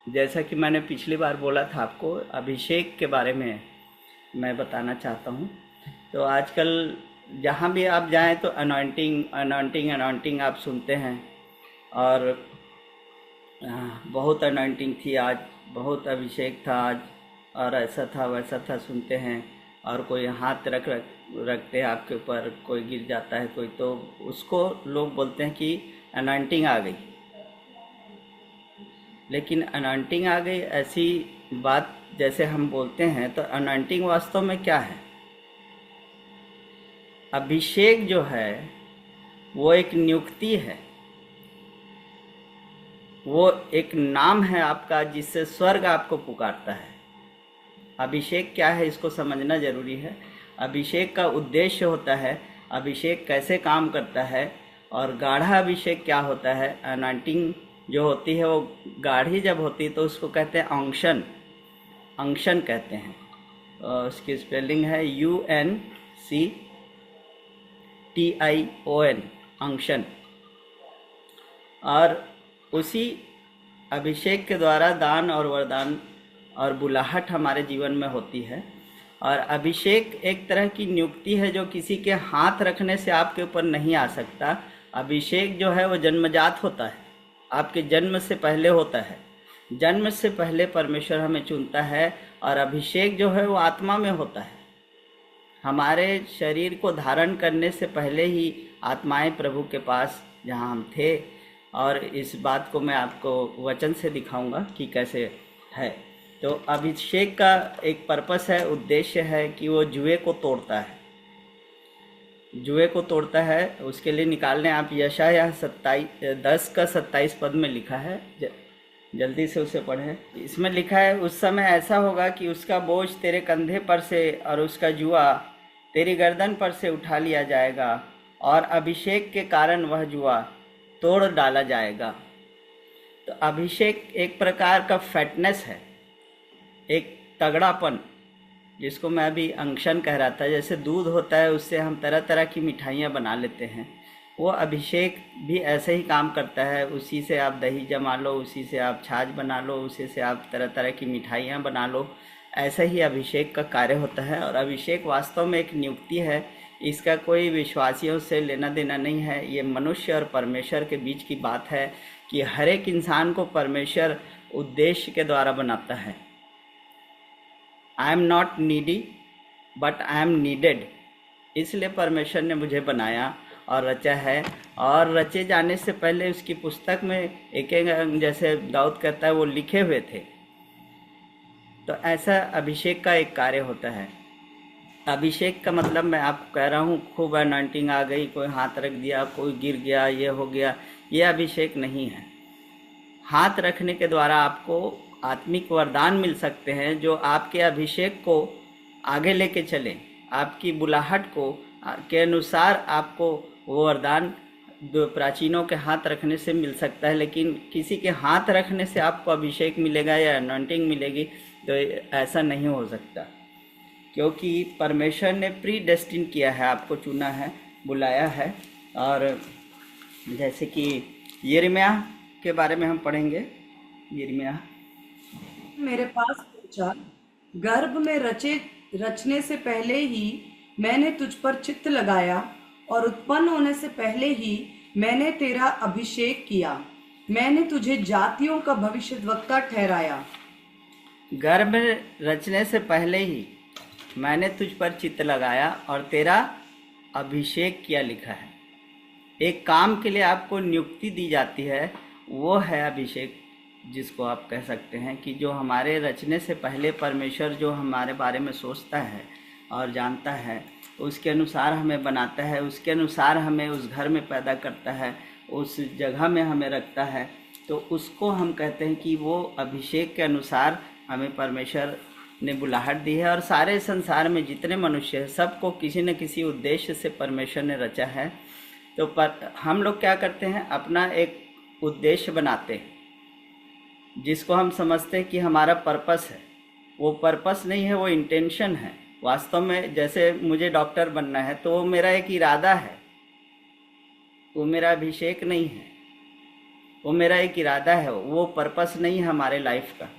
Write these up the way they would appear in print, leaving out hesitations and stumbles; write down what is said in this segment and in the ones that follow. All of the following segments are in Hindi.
जैसा कि मैंने पिछली बार बोला था आपको, अभिषेक के बारे में मैं बताना चाहता हूँ। तो आजकल जहाँ भी आप जाएं तो अनॉइंटिंग अनॉइंटिंग अनॉइंटिंग आप सुनते हैं। और बहुत अनॉइंटिंग थी आज, बहुत अभिषेक था आज, और ऐसा था वैसा था सुनते हैं। और कोई हाथ रखते हैं आपके ऊपर, कोई गिर जाता है कोई, तो उसको लोग बोलते हैं कि अनॉइंटिंग आ गई। लेकिन अनॉइंटिंग आ गई ऐसी बात जैसे हम बोलते हैं, तो अनॉइंटिंग वास्तव में क्या है? अभिषेक जो है वो एक नियुक्ति है, वो एक नाम है आपका जिससे स्वर्ग आपको पुकारता है। अभिषेक क्या है इसको समझना जरूरी है। अभिषेक का उद्देश्य होता है, अभिषेक कैसे काम करता है, और गाढ़ा अभिषेक क्या होता है। अनॉइंटिंग जो होती है वो गाढ़ी जब होती है तो उसको कहते हैं अंक्शन, अंक्शन कहते हैं। उसकी स्पेलिंग है UNCTION, अंक्शन। और उसी अभिषेक के द्वारा दान और वरदान और बुलाहट हमारे जीवन में होती है। और अभिषेक एक तरह की नियुक्ति है जो किसी के हाथ रखने से आपके ऊपर नहीं आ सकता। अभिषेक जो है वो जन्मजात होता है, आपके जन्म से पहले होता है। जन्म से पहले परमेश्वर हमें चुनता है, और अभिषेक जो है वो आत्मा में होता है। हमारे शरीर को धारण करने से पहले ही आत्माएं प्रभु के पास जहाँ हम थे। और इस बात को मैं आपको वचन से दिखाऊंगा कि कैसे है। तो अभिषेक का एक पर्पस है, उद्देश्य है कि वो जुए को तोड़ता है, जुए को तोड़ता है। उसके लिए निकाल लें आप यशायाह 10:27 पद में लिखा है, जल्दी से उसे पढ़ें। इसमें लिखा है, उस समय ऐसा होगा कि उसका बोझ तेरे कंधे पर से और उसका जुआ तेरी गर्दन पर से उठा लिया जाएगा, और अभिषेक के कारण वह जुआ तोड़ डाला जाएगा। तो अभिषेक एक प्रकार का फिटनेस है, एक तगड़ापन, जिसको मैं अभी अंक्शन कह रहा था। जैसे दूध होता है उससे हम तरह तरह की मिठाइयाँ बना लेते हैं, वो अभिषेक भी ऐसे ही काम करता है। उसी से आप दही जमा लो, उसी से आप छाछ बना लो, उसी से आप तरह तरह की मिठाइयाँ बना लो। ऐसा ही अभिषेक का कार्य होता है। और अभिषेक वास्तव में एक नियुक्ति है, इसका कोई विश्वासियों से लेना देना नहीं है। ये मनुष्य और परमेश्वर के बीच की बात है कि हर एक इंसान को परमेश्वर उद्देश्य के द्वारा बनाता है। I am not needy but I am needed, इसलिए परमेश्वर ने मुझे बनाया और रचा है। और रचे जाने से पहले उसकी पुस्तक में एक एक अंग, जैसे दाऊद कहता है, वो लिखे हुए थे। तो ऐसा अभिषेक का एक कार्य होता है। अभिषेक का मतलब मैं आपको कह रहा हूँ, खूब अनॉइंटिंग आ गई, कोई हाथ रख दिया, कोई गिर गया, ये हो गया, ये अभिषेक नहीं है। हाथ रखने के द्वारा आपको आत्मिक वरदान मिल सकते हैं जो आपके अभिषेक को आगे लेके चलें, आपकी बुलाहट को के अनुसार आपको वो वरदान प्राचीनों के हाथ रखने से मिल सकता है। लेकिन किसी के हाथ रखने से आपको अभिषेक मिलेगा या अनॉइंटिंग मिलेगी, तो ऐसा नहीं हो सकता। क्योंकि परमेश्वर ने प्री डेस्टिन किया है, आपको चुना है, बुलाया है। और जैसे कि यिर्मयाह के बारे में हम पढ़ेंगे। यिर्मयाह मेरे पास पूछा, गर्भ में रचने से पहले ही मैंने तुझ पर चित्त लगाया, और उत्पन्न होने से पहले ही मैंने तेरा अभिषेक किया। मैंने तुझे जातियों का भविष्यद्वक्ता ठहराया। गर्भ रचने से पहले ही मैंने तुझ पर चित्त लगाया और तेरा अभिषेक किया, लिखा है। एक काम के लिए आपको नियुक्ति दी जाती है, वो है अभिषेक, जिसको आप कह सकते हैं कि जो हमारे रचने से पहले परमेश्वर जो हमारे बारे में सोचता है और जानता है, उसके अनुसार हमें बनाता है, उसके अनुसार हमें उस घर में पैदा करता है, उस जगह में हमें रखता है। तो उसको हम कहते हैं कि वो अभिषेक के अनुसार हमें परमेश्वर ने बुलाहट दी है। और सारे संसार में जितने मनुष्य हैं, सबको किसी न किसी उद्देश्य से परमेश्वर ने रचा है। तो हम लोग क्या करते हैं, अपना एक उद्देश्य बनाते हैं जिसको हम समझते हैं कि हमारा पर्पस है। वो पर्पस नहीं है, वो इंटेंशन है। वास्तव में जैसे मुझे डॉक्टर बनना है तो वो मेरा एक इरादा है, वो मेरा अभिषेक नहीं है। वो मेरा एक इरादा है, वो पर्पस नहीं है हमारे लाइफ का।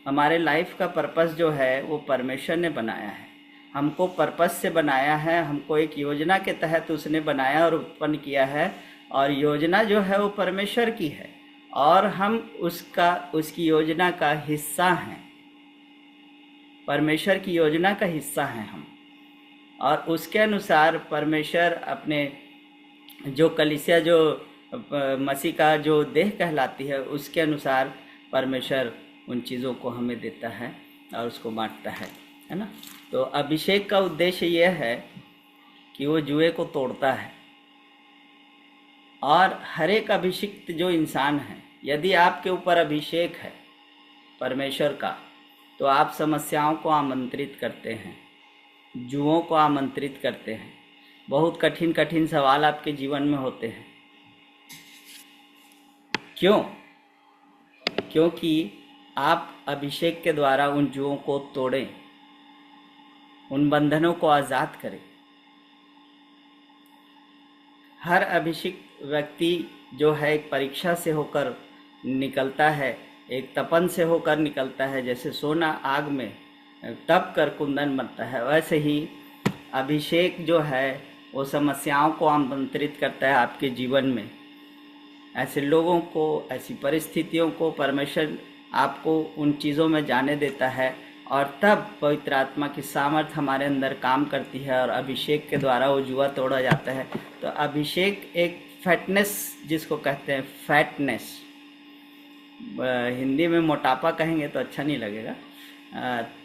हमारे लाइफ का पर्पस जो है वो परमेश्वर ने बनाया है, हमको पर्पस से बनाया है, हमको एक योजना के तहत उसने बनाया और उत्पन्न किया है। और योजना जो है वो परमेश्वर की है और हम उसकी योजना का हिस्सा हैं, परमेश्वर की योजना का हिस्सा हैं हम। और उसके अनुसार परमेश्वर अपने जो कलीसिया, जो मसीह का जो देह कहलाती है, उसके अनुसार परमेश्वर उन चीज़ों को हमें देता है और उसको बांटता है ना। तो अभिषेक का उद्देश्य यह है कि वो जुए को तोड़ता है। और हर एक अभिषिक्त जो इंसान है, यदि आपके ऊपर अभिषेक है परमेश्वर का, तो आप समस्याओं को आमंत्रित करते हैं, जुओं को आमंत्रित करते हैं। बहुत कठिन कठिन सवाल आपके जीवन में होते हैं। क्यों? क्योंकि आप अभिषेक के द्वारा उन जुओं को तोड़ें, उन बंधनों को आज़ाद करें। हर अभिषिक्त व्यक्ति जो है एक परीक्षा से होकर निकलता है, एक तपन से होकर निकलता है। जैसे सोना आग में तप कर कुंदन बनता है, वैसे ही अभिषेक जो है वो समस्याओं को आमंत्रित करता है आपके जीवन में। ऐसे लोगों को, ऐसी परिस्थितियों को परमेश्वर आपको उन चीज़ों में जाने देता है और तब पवित्र आत्मा की सामर्थ हमारे अंदर काम करती है और अभिषेक के द्वारा वो जुआ तोड़ा जाता है। तो अभिषेक एक फैटनेस, जिसको कहते हैं फैटनेस, हिंदी में मोटापा कहेंगे तो अच्छा नहीं लगेगा,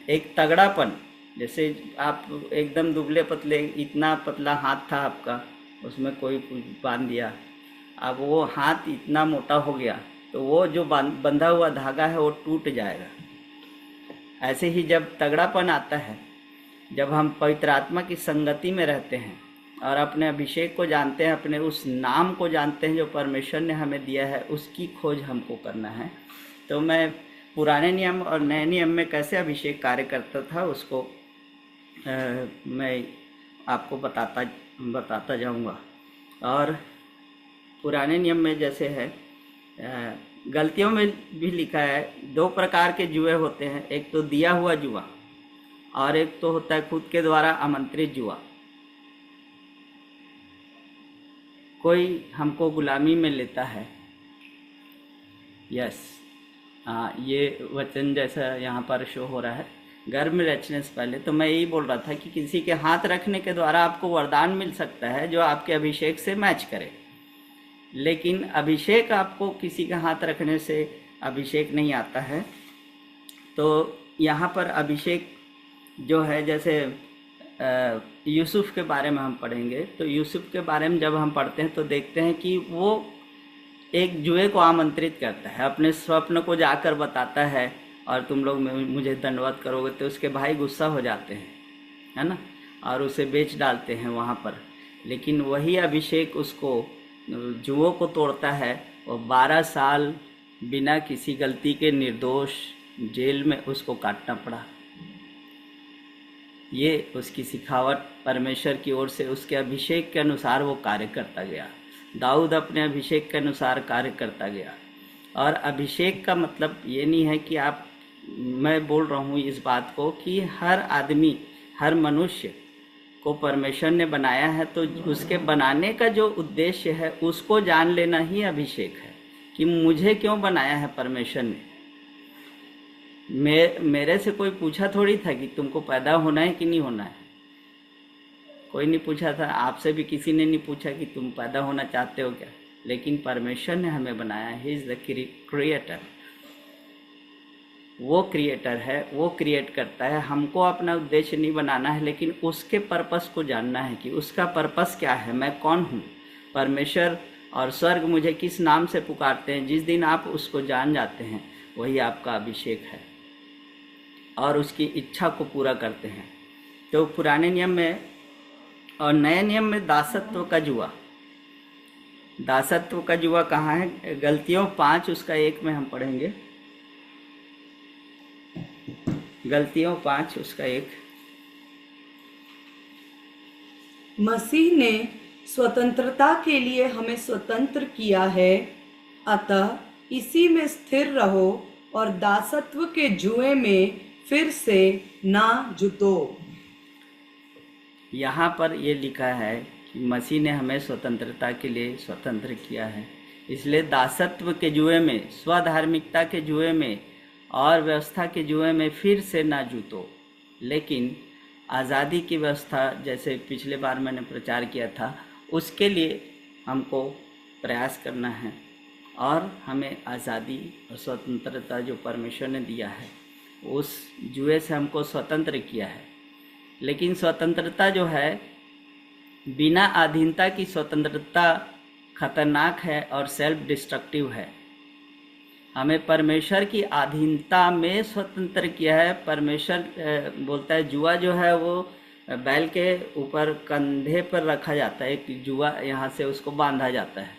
एक तगड़ापन। जैसे आप एकदम दुबले पतले, इतना पतला हाथ था आपका, उसमें कोई कुछ बांध दिया, अब वो हाथ इतना मोटा हो गया तो वो जो बंधा हुआ धागा है वो टूट जाएगा। ऐसे ही जब तगड़ापन आता है, जब हम पवित्र आत्मा की संगति में रहते हैं और अपने अभिषेक को जानते हैं, अपने उस नाम को जानते हैं जो परमेश्वर ने हमें दिया है, उसकी खोज हमको करना है। तो मैं पुराने नियम और नए नियम में कैसे अभिषेक कार्य करता था उसको मैं आपको बताता जाऊंगा। और पुराने नियम में जैसे है, गलतियों में भी लिखा है, 2 प्रकार के जुए होते हैं। एक तो दिया हुआ जुआ और एक तो होता है खुद के द्वारा आमंत्रित जुआ। कोई हमको गुलामी में लेता है। यस, हाँ, ये वचन जैसा यहाँ पर शो हो रहा है, गर्भ में रचने से पहले। तो मैं यही बोल रहा था कि किसी के हाथ रखने के द्वारा आपको वरदान मिल सकता है जो आपके अभिषेक से मैच करे, लेकिन अभिषेक आपको किसी के हाथ रखने से अभिषेक नहीं आता है। तो यहाँ पर अभिषेक जो है, जैसे यूसुफ के बारे में हम पढ़ेंगे, तो यूसुफ के बारे में जब हम पढ़ते हैं तो देखते हैं कि वो एक जुए को आमंत्रित करता है, अपने स्वप्न को जाकर बताता है और तुम लोग मुझे दंडवत करोगे। तो उसके भाई गुस्सा हो जाते हैं, है ना, और उसे बेच डालते हैं वहाँ पर। लेकिन वही अभिषेक उसको जुओं को तोड़ता है और 12 साल बिना किसी गलती के निर्दोष जेल में उसको काटना पड़ा। ये उसकी सिखावट परमेश्वर की ओर से, उसके अभिषेक के अनुसार वो कार्य करता गया। दाऊद अपने अभिषेक के अनुसार कार्य करता गया। और अभिषेक का मतलब ये नहीं है कि आप, मैं बोल रहा हूँ इस बात को कि हर आदमी, हर मनुष्य को परमेश्वर ने बनाया है, तो उसके बनाने का जो उद्देश्य है उसको जान लेना ही अभिषेक है कि मुझे क्यों बनाया है परमेश्वर ने। मेरे से कोई पूछा थोड़ी था कि तुमको पैदा होना है कि नहीं होना है, कोई नहीं पूछा था। आपसे भी किसी ने नहीं पूछा कि तुम पैदा होना चाहते हो क्या, लेकिन परमेश्वर ने हमें बनाया। ही इज़ द क्रिएटर, वो क्रिएटर है, वो क्रिएट करता है। हमको अपना उद्देश्य नहीं बनाना है, लेकिन उसके पर्पस को जानना है कि उसका पर्पस क्या है, मैं कौन हूँ। परमेश्वर और स्वर्ग मुझे किस नाम से पुकारते हैं। जिस दिन आप उसको जान जाते हैं वही आपका अभिषेक है और उसकी इच्छा को पूरा करते हैं। तो पुराने नियम में और नए नियम में दासत्व का जुआ, दासत्व का जुआ कहाँ है? गलतियों 5 उसका 1 में हम पढ़ेंगे। गलतियों 5 उसका 1। मसीह ने स्वतंत्रता के लिए हमें स्वतंत्र किया है, अतः इसी में स्थिर रहो और दासत्व के जुए में फिर से ना जुतो। यहाँ पर ये लिखा है कि मसीह ने हमें स्वतंत्रता के लिए स्वतंत्र किया है, इसलिए दासत्व के जुए में, स्वधार्मिकता के जुए में और व्यवस्था के जुए में फिर से ना जूतो, लेकिन आज़ादी की व्यवस्था, जैसे पिछले बार मैंने प्रचार किया था, उसके लिए हमको प्रयास करना है और हमें आज़ादी और स्वतंत्रता जो परमेश्वर ने दिया है, उस जुए से हमको स्वतंत्र किया है। लेकिन स्वतंत्रता जो है, बिना अधीनता की स्वतंत्रता खतरनाक है और सेल्फ डिस्ट्रक्टिव है। हमें परमेश्वर की अधीनता में स्वतंत्र किया है। परमेश्वर बोलता है, जुआ जो है वो बैल के ऊपर कंधे पर रखा जाता है, एक जुआ यहाँ से उसको बांधा जाता है,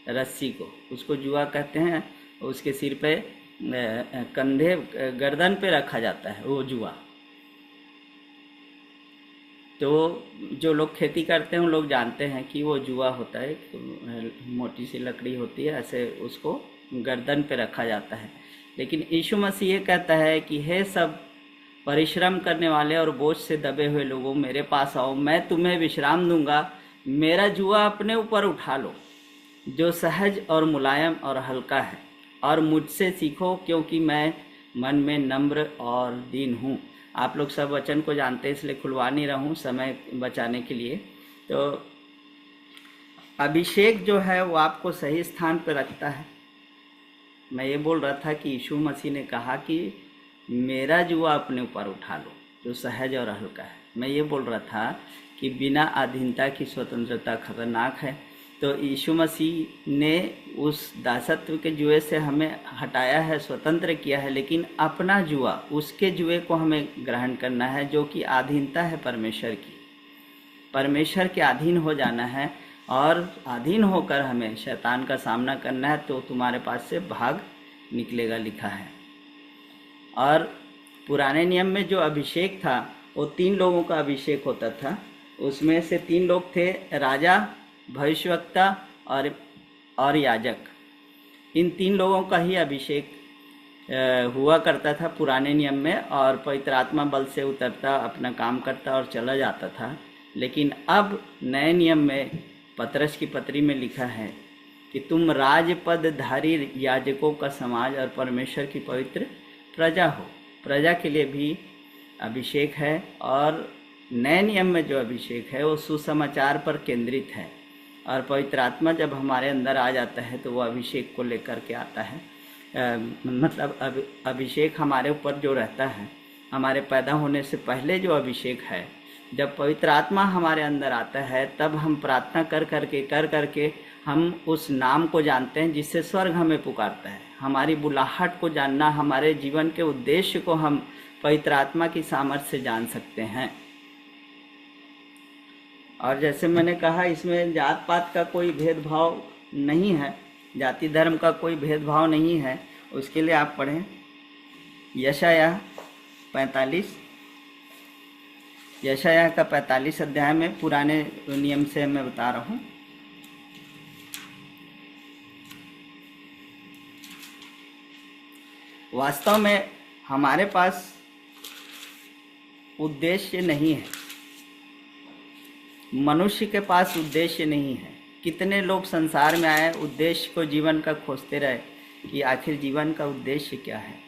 रस्सी को, उसको जुआ कहते हैं। उसके सिर पे कंधे, गर्दन पे रखा जाता है वो जुआ। तो जो लोग खेती करते हैं उन लोग जानते हैं कि वो जुआ होता है, मोटी सी लकड़ी होती है, ऐसे उसको गर्दन पे रखा जाता है। लेकिन यीशु मसीह ये कहता है कि हे सब परिश्रम करने वाले और बोझ से दबे हुए लोगों, मेरे पास आओ, मैं तुम्हें विश्राम दूंगा। मेरा जुआ अपने ऊपर उठा लो जो सहज और मुलायम और हल्का है, और मुझसे सीखो क्योंकि मैं मन में नम्र और दीन हूँ। आप लोग सब वचन को जानते हैं, इसलिए खुलवा नहीं रहा हूँ समय बचाने के लिए। तो अभिषेक जो है वो आपको सही स्थान पर रखता है। मैं ये बोल रहा था कि यीशु मसीह ने कहा कि मेरा जुआ अपने ऊपर उठा लो जो सहज और हल्का है। मैं ये बोल रहा था कि बिना अधीनता की स्वतंत्रता खतरनाक है। तो यीशु मसीह ने उस दासत्व के जुए से हमें हटाया है, स्वतंत्र किया है, लेकिन अपना जुआ, उसके जुए को हमें ग्रहण करना है जो कि अधीनता है परमेश्वर की। परमेश्वर के अधीन हो जाना है और अधीन होकर हमें शैतान का सामना करना है, तो तुम्हारे पास से भाग निकलेगा, लिखा है। और पुराने नियम में जो अभिषेक था वो 3 लोगों का अभिषेक होता था। उसमें से 3 लोग थे, राजा, भविष्यवक्ता और याजक। इन 3 लोगों का ही अभिषेक हुआ करता था पुराने नियम में, और पवित्र आत्मा बल से उतरता, अपना काम करता और चला जाता था। लेकिन अब नए नियम में पतरस की पत्री में लिखा है कि तुम राजपदधारी याजकों का समाज और परमेश्वर की पवित्र प्रजा हो। प्रजा के लिए भी अभिषेक है, और नए नियम में जो अभिषेक है वो सुसमाचार पर केंद्रित है। और पवित्र आत्मा जब हमारे अंदर आ जाता है तो वो अभिषेक को लेकर के आता है। मतलब अभिषेक हमारे ऊपर जो रहता है, हमारे पैदा होने से पहले जो अभिषेक है, जब पवित्र आत्मा हमारे अंदर आता है तब हम प्रार्थना कर करके हम उस नाम को जानते हैं जिससे स्वर्ग हमें पुकारता है। हमारी बुलाहट को जानना, हमारे जीवन के उद्देश्य को हम पवित्र आत्मा की सामर्थ्य से जान सकते हैं। और जैसे मैंने कहा, इसमें जात पात का कोई भेदभाव नहीं है, जाति धर्म का कोई भेदभाव नहीं है। उसके लिए आप पढ़ें यशायाह 45, यशायाह का 45 अध्याय में, पुराने नियम से मैं बता रहा हूँ। वास्तव में हमारे पास उद्देश्य नहीं है, मनुष्य के पास उद्देश्य नहीं है। कितने लोग संसार में आए, उद्देश्य को जीवन का खोजते रहे कि आखिर जीवन का उद्देश्य क्या है।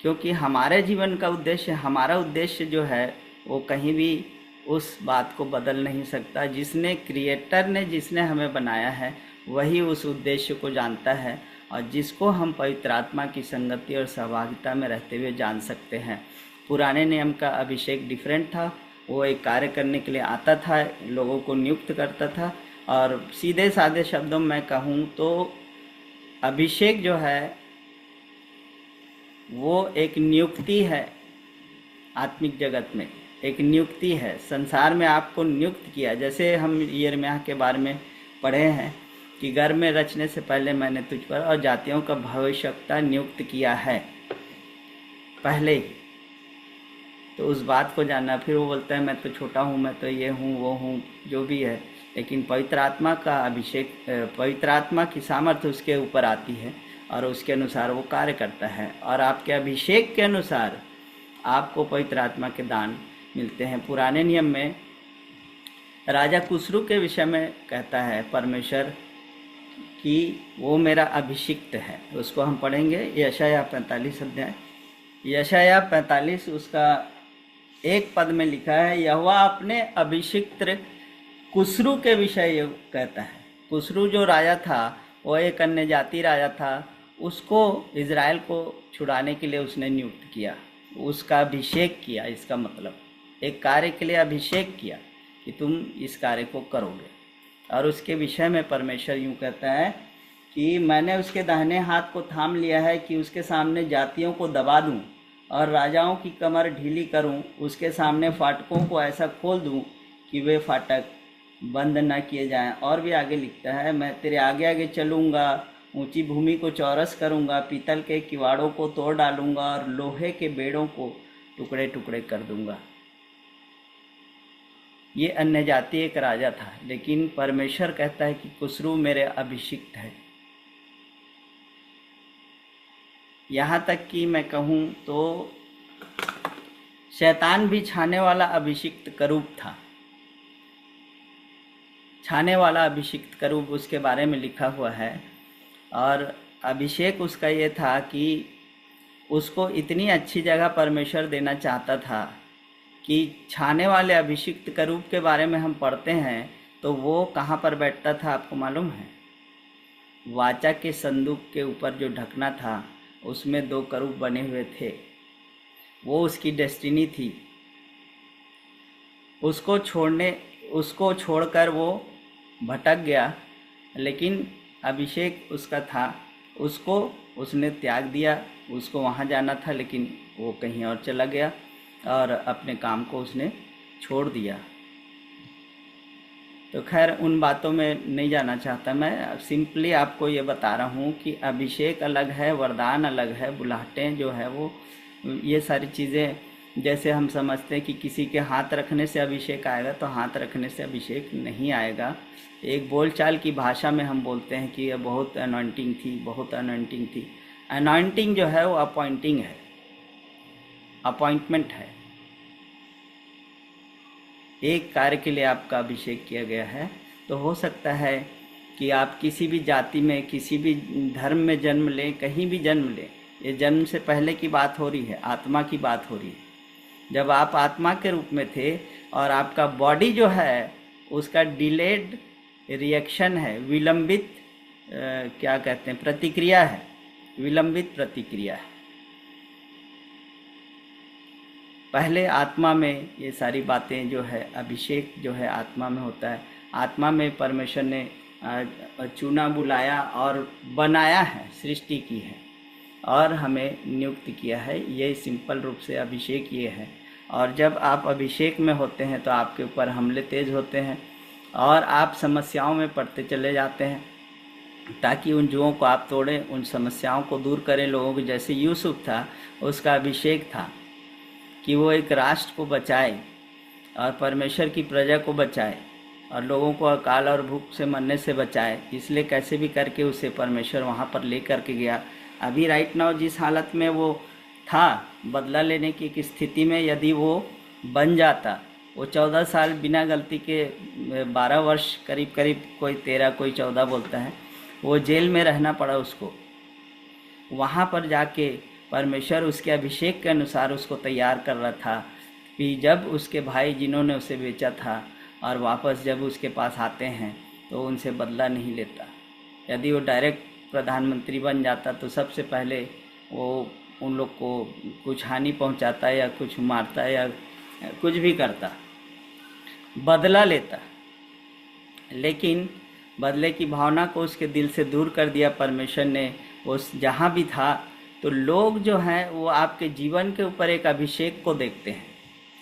क्योंकि हमारे जीवन का उद्देश्य, हमारा उद्देश्य जो है वो कहीं भी उस बात को बदल नहीं सकता। जिसने, क्रिएटर ने जिसने हमें बनाया है, वही उस उद्देश्य को जानता है, और जिसको हम पवित्र आत्मा की संगति और सहभागिता में रहते हुए जान सकते हैं। पुराने नियम का अभिषेक डिफरेंट था, वो एक कार्य करने के लिए आता था, लोगों को नियुक्त करता था। और सीधे साधे शब्दों में कहूँ तो अभिषेक जो है वो एक नियुक्ति है। आत्मिक जगत में एक नियुक्ति है, संसार में आपको नियुक्त किया। जैसे हम यिर्मयाह के बारे में पढ़े हैं कि गर्भ में रचने से पहले मैंने तुझ पर और जातियों का भविष्यवक्ता नियुक्त किया है, पहले ही। तो उस बात को जानना। फिर वो बोलता है मैं तो छोटा हूँ, मैं तो ये हूँ, वो हूँ, जो भी है, लेकिन पवित्र आत्मा का अभिषेक, पवित्र आत्मा की सामर्थ्य उसके ऊपर आती है और उसके अनुसार वो कार्य करता है, और आपके अभिषेक के अनुसार आपको पवित्र आत्मा के दान मिलते हैं। पुराने नियम में राजा कुसरू के विषय में कहता है परमेश्वर कि वो मेरा अभिषिक्त है। उसको हम पढ़ेंगे यशायाह 45 अध्याय, यशायाह 45 उसका 1 पद में लिखा है, यहोवा अपने अभिषिक्त कुसरू के विषय ये कहता है। कुसरू जो राजा था वो एक अन्य जाति राजा था, उसको इज़राइल को छुड़ाने के लिए उसने नियुक्त किया, उसका अभिषेक किया। इसका मतलब एक कार्य के लिए अभिषेक किया कि तुम इस कार्य को करोगे। और उसके विषय में परमेश्वर यूँ कहता है कि मैंने उसके दाहिने हाथ को थाम लिया है कि उसके सामने जातियों को दबा दूं और राजाओं की कमर ढीली करूं, उसके सामने फाटकों को ऐसा खोल दूं कि वे फाटक बंद न किए जाएं। और भी आगे लिखता है, मैं तेरे आगे आगे चलूँगा, ऊंची भूमि को चौरस करूँगा, पीतल के किवाड़ों को तोड़ डालूँगा और लोहे के बेड़ों को टुकड़े टुकड़े कर दूँगा। ये अन्य जाति एक राजा था, लेकिन परमेश्वर कहता है कि कुसरू मेरे अभिषिक्त है। यहाँ तक कि मैं कहूँ तो शैतान भी छाने वाला अभिषिक्त करूब था। छाने वाला अभिषिक्त करूब उसके बारे में लिखा हुआ है, और अभिषेक उसका ये था कि उसको इतनी अच्छी जगह परमेश्वर देना चाहता था कि छाने वाले अभिषिक्त करूब के बारे में हम पढ़ते हैं तो वो कहाँ पर बैठता था आपको मालूम है? वाचा के संदूक के ऊपर जो ढकना था उसमें 2 करूब बने हुए थे। वो उसकी डेस्टिनी थी। उसको छोड़कर वो भटक गया, लेकिन अभिषेक उसका था, उसको उसने त्याग दिया। उसको वहाँ जाना था लेकिन वो कहीं और चला गया और अपने काम को उसने छोड़ दिया। तो खैर उन बातों में नहीं जाना चाहता मैं, सिंपली आपको ये बता रहा हूँ कि अभिषेक अलग है, वरदान अलग है, बुलाहटें जो है वो, ये सारी चीज़ें जैसे हम समझते हैं कि किसी के हाथ रखने से अभिषेक आएगा, तो हाथ रखने से अभिषेक नहीं आएगा। एक बोलचाल की भाषा में हम बोलते हैं कि ये बहुत अनॉइंटिंग थी, बहुत अनॉइंटिंग थी। अनॉइंटिंग जो है वो अपॉइंटिंग है, अपॉइंटमेंट है। एक कार्य के लिए आपका अभिषेक किया गया है। तो हो सकता है कि आप किसी भी जाति में, किसी भी धर्म में जन्म लें, कहीं भी जन्म लें, ये जन्म से पहले की बात हो रही है, आत्मा की बात हो रही है। जब आप आत्मा के रूप में थे और आपका बॉडी जो है उसका डिलेड रिएक्शन है, विलंबित क्या कहते हैं, प्रतिक्रिया है, विलंबित प्रतिक्रिया है। पहले आत्मा में ये सारी बातें जो है, अभिषेक जो है आत्मा में होता है। आत्मा में परमेश्वर ने चुना, बुलाया और बनाया है, सृष्टि की है और हमें नियुक्त किया है। ये सिंपल रूप से अभिषेक ये है। और जब आप अभिषेक में होते हैं तो आपके ऊपर हमले तेज होते हैं और आप समस्याओं में पड़ते चले जाते हैं, ताकि उन जुओं को आप तोड़ें, उन समस्याओं को दूर करें। लोगों को, जैसे यूसुफ था, उसका अभिषेक था कि वो एक राष्ट्र को बचाए और परमेश्वर की प्रजा को बचाए और लोगों को अकाल और भूख से मरने से बचाए। इसलिए कैसे भी करके उसे परमेश्वर वहाँ पर ले करके गया। अभी राइट नाउ जिस हालत में वो था, बदला लेने की एक स्थिति में, यदि वो बन जाता, वो 14 साल बिना गलती के, 12 वर्ष करीब करीब, कोई 13 कोई 14 बोलता है, वो जेल में रहना पड़ा उसको। वहाँ पर जाके परमेश्वर उसके अभिषेक के अनुसार उसको तैयार कर रहा था कि जब उसके भाई जिन्होंने उसे बेचा था और वापस जब उसके पास आते हैं तो उनसे बदला नहीं लेता। यदि वो डायरेक्ट प्रधानमंत्री बन जाता तो सबसे पहले वो उन लोग को कुछ हानि पहुंचाता या कुछ मारता या कुछ भी करता, बदला लेता। लेकिन बदले की भावना को उसके दिल से दूर कर दिया परमेश्वर ने। उस जहाँ भी था तो लोग जो हैं वो आपके जीवन के ऊपर एक अभिषेक को देखते हैं।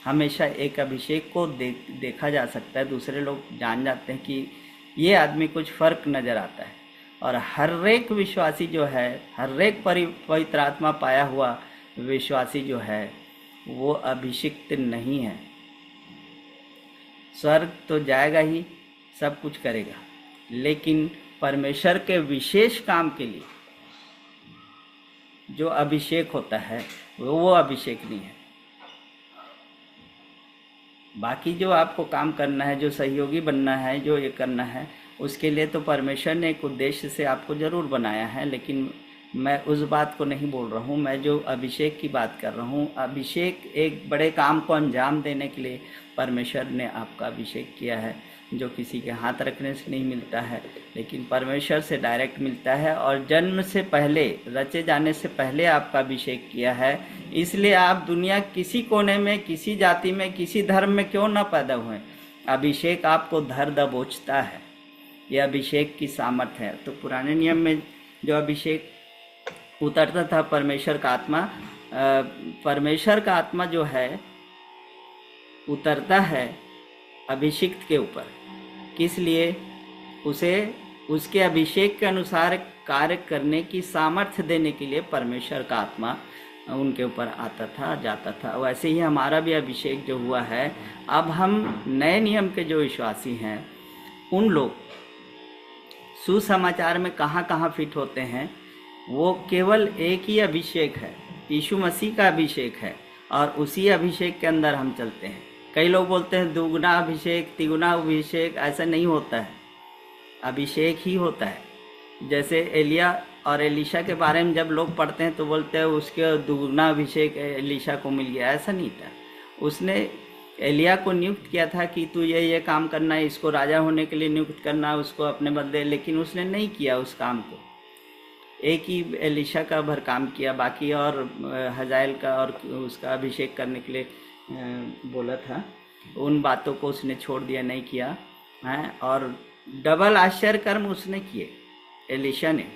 हमेशा एक अभिषेक को देखा जा सकता है, दूसरे लोग जान जाते हैं कि ये आदमी, कुछ फ़र्क नज़र आता है। और हर एक विश्वासी जो है, हर एक पवित्र आत्मा पाया हुआ विश्वासी जो है वो अभिषिक्त नहीं है। स्वर्ग तो जाएगा ही, सब कुछ करेगा, लेकिन परमेश्वर के विशेष काम के लिए जो अभिषेक होता है वो अभिषेक नहीं है। बाकी जो आपको काम करना है, जो सहयोगी बनना है, जो ये करना है, उसके लिए तो परमेश्वर ने एक उद्देश्य से आपको ज़रूर बनाया है, लेकिन मैं उस बात को नहीं बोल रहा हूँ। मैं जो अभिषेक की बात कर रहा हूँ, अभिषेक एक बड़े काम को अंजाम देने के लिए परमेश्वर ने आपका अभिषेक किया है, जो किसी के हाथ रखने से नहीं मिलता है, लेकिन परमेश्वर से डायरेक्ट मिलता है। और जन्म से पहले, रचे जाने से पहले आपका अभिषेक किया है। इसलिए आप दुनिया किसी कोने में, किसी जाति में, किसी धर्म में क्यों ना पैदा हुए, अभिषेक आपको धर दबोचता है। यह अभिषेक की सामर्थ्य है। तो पुराने नियम में जो अभिषेक उतरता था, परमेश्वर का आत्मा जो है उतरता है अभिषिक्त के ऊपर। किस लिए? उसे उसके अभिषेक के अनुसार कार्य करने की सामर्थ्य देने के लिए परमेश्वर का आत्मा उनके ऊपर आता था, जाता था। वैसे ही हमारा भी अभिषेक जो हुआ है, अब हम नए नियम के जो विश्वासी हैं, उन लोग सुसमाचार में कहाँ कहाँ फिट होते हैं, वो केवल एक ही अभिषेक है, यीशु मसीह का अभिषेक है, और उसी अभिषेक के अंदर हम चलते हैं। कई लोग बोलते हैं दुगुना अभिषेक, तिगुना अभिषेक। ऐसा नहीं होता है, अभिषेक ही होता है। जैसे एलिया और एलीशा के बारे में जब लोग पढ़ते हैं तो बोलते हैं उसके दुगुना अभिषेक एलीशा को मिल गया। ऐसा नहीं था। उसने एलिया को नियुक्त किया था कि तू ये काम करना है, इसको राजा होने के लिए नियुक्त करना, उसको अपने बदले, लेकिन उसने नहीं किया उस काम को। एक ही एलीशा का भर काम किया, बाकी और हजाएल का और उसका अभिषेक करने के लिए बोला था, उन बातों को उसने छोड़ दिया, नहीं किया है। और डबल आश्चर्य कर्म उसने किए एलीशा ने।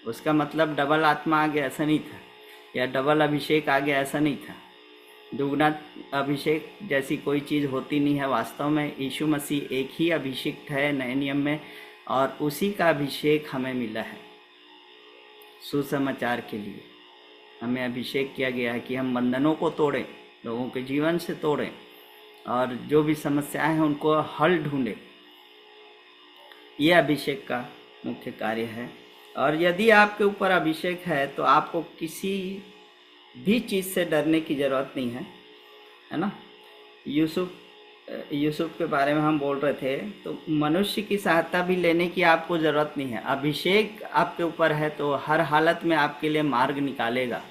उसका मतलब डबल आत्मा आ गया ऐसा नहीं था, या डबल अभिषेक आ गया ऐसा नहीं था। दुगना अभिषेक जैसी कोई चीज़ होती नहीं है। वास्तव में यीशु मसीह एक ही अभिषिक्त है नए नियम में, और उसी का अभिषेक हमें मिला है। सुसमाचार के लिए हमें अभिषेक किया गया है कि हम बंधनों को तोड़ें, लोगों के जीवन से तोड़ें, और जो भी समस्याएं हैं उनको हल ढूंढें। ये अभिषेक का मुख्य कार्य है। और यदि आपके ऊपर अभिषेक है तो आपको किसी भी चीज़ से डरने की ज़रूरत नहीं है ना। यूसुफ के बारे में हम बोल रहे थे, तो मनुष्य की सहायता भी लेने की आपको ज़रूरत नहीं है। अभिषेक आपके ऊपर है तो हर हालत में आपके लिए मार्ग निकालेगा।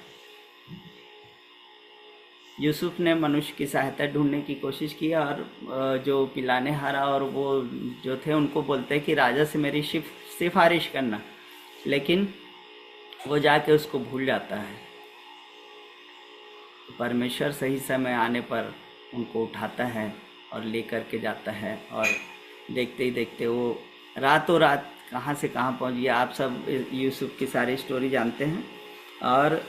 यूसुफ ने मनुष्य की सहायता ढूंढने की कोशिश की, और जो पिलाने हारा और वो जो थे उनको बोलते कि राजा से मेरी सिफारिश करना, लेकिन वो जाके उसको भूल जाता है। परमेश्वर सही समय आने पर उनको उठाता है और लेकर के जाता है, और देखते ही देखते वो रातों रात कहाँ से कहाँ पहुँच गया। आप सब यूसुफ की सारी स्टोरी जानते हैं। और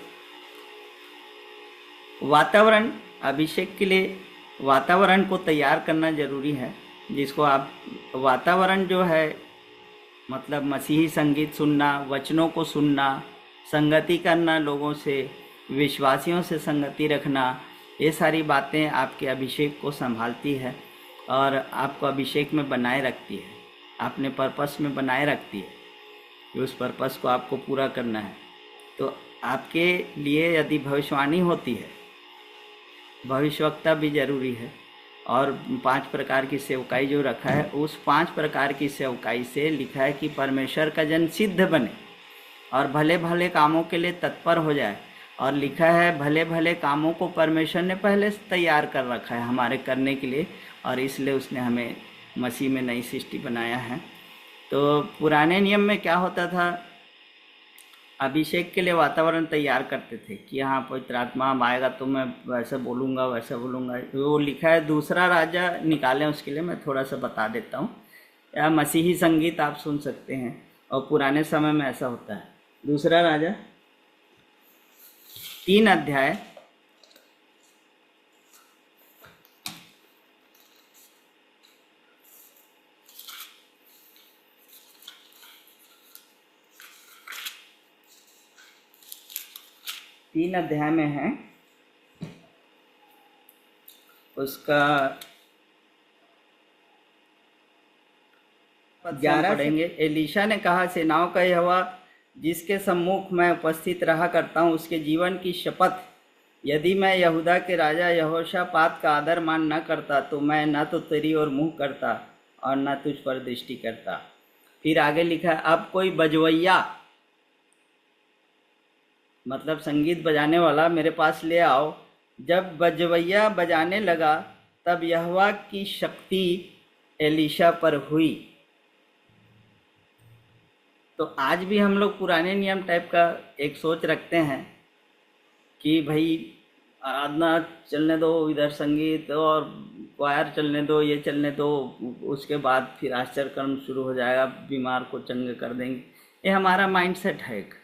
वातावरण, अभिषेक के लिए वातावरण को तैयार करना ज़रूरी है, जिसको आप वातावरण जो है मतलब मसीही संगीत सुनना, वचनों को सुनना, संगति करना, लोगों से, विश्वासियों से संगति रखना, ये सारी बातें आपके अभिषेक को संभालती है और आपको अभिषेक में बनाए रखती है, अपने पर्पस में बनाए रखती है कि उस पर्पस को आपको पूरा करना है। तो आपके लिए यदि भविष्यवाणी होती है, भविष्यवक्ता भी ज़रूरी है, और 5 प्रकार की सेवकाई जो रखा है, उस 5 प्रकार की सेवकाई से लिखा है कि परमेश्वर का जन सिद्ध बने और भले भले कामों के लिए तत्पर हो जाए। और लिखा है भले भले कामों को परमेश्वर ने पहले से तैयार कर रखा है हमारे करने के लिए, और इसलिए उसने हमें मसीह में नई सृष्टि बनाया है। तो पुराने नियम में क्या होता था, अभिषेक के लिए वातावरण तैयार करते थे कि हाँ पवित्र आत्मा आएगा तो मैं वैसे बोलूँगा, वैसा बोलूँगा। वो लिखा है दूसरा राजा निकालें, उसके लिए मैं थोड़ा सा बता देता हूँ। या मसीही संगीत आप सुन सकते हैं, और पुराने समय में ऐसा होता है। दूसरा राजा 3 अध्याय 3 अध्याय में है, उसका पद से हम पढ़ेंगे। एलीशा ने कहा, सेनाओं का यहोवा जिसके सम्मुख मैं उपस्थित रहा करता हूँ, उसके जीवन की शपथ, यदि मैं यहूदा के राजा यहोशापात का आदर मान न करता तो मैं न तो तेरी ओर मुँह करता और न तुझ पर दृष्टि करता। फिर आगे लिखा है, अब कोई बजवैया मतलब संगीत बजाने वाला मेरे पास ले आओ। जब बजवैया बजाने लगा तब यहोवा की शक्ति एलीशा पर हुई। तो आज भी हम लोग पुराने नियम टाइप का एक सोच रखते हैं कि भाई आराधना चलने दो, इधर संगीत और क्वायर चलने दो, ये चलने दो, उसके बाद फिर आश्चर्य कर्म शुरू हो जाएगा, बीमार को चंगे कर देंगे। ये हमारा माइंडसेट है एक।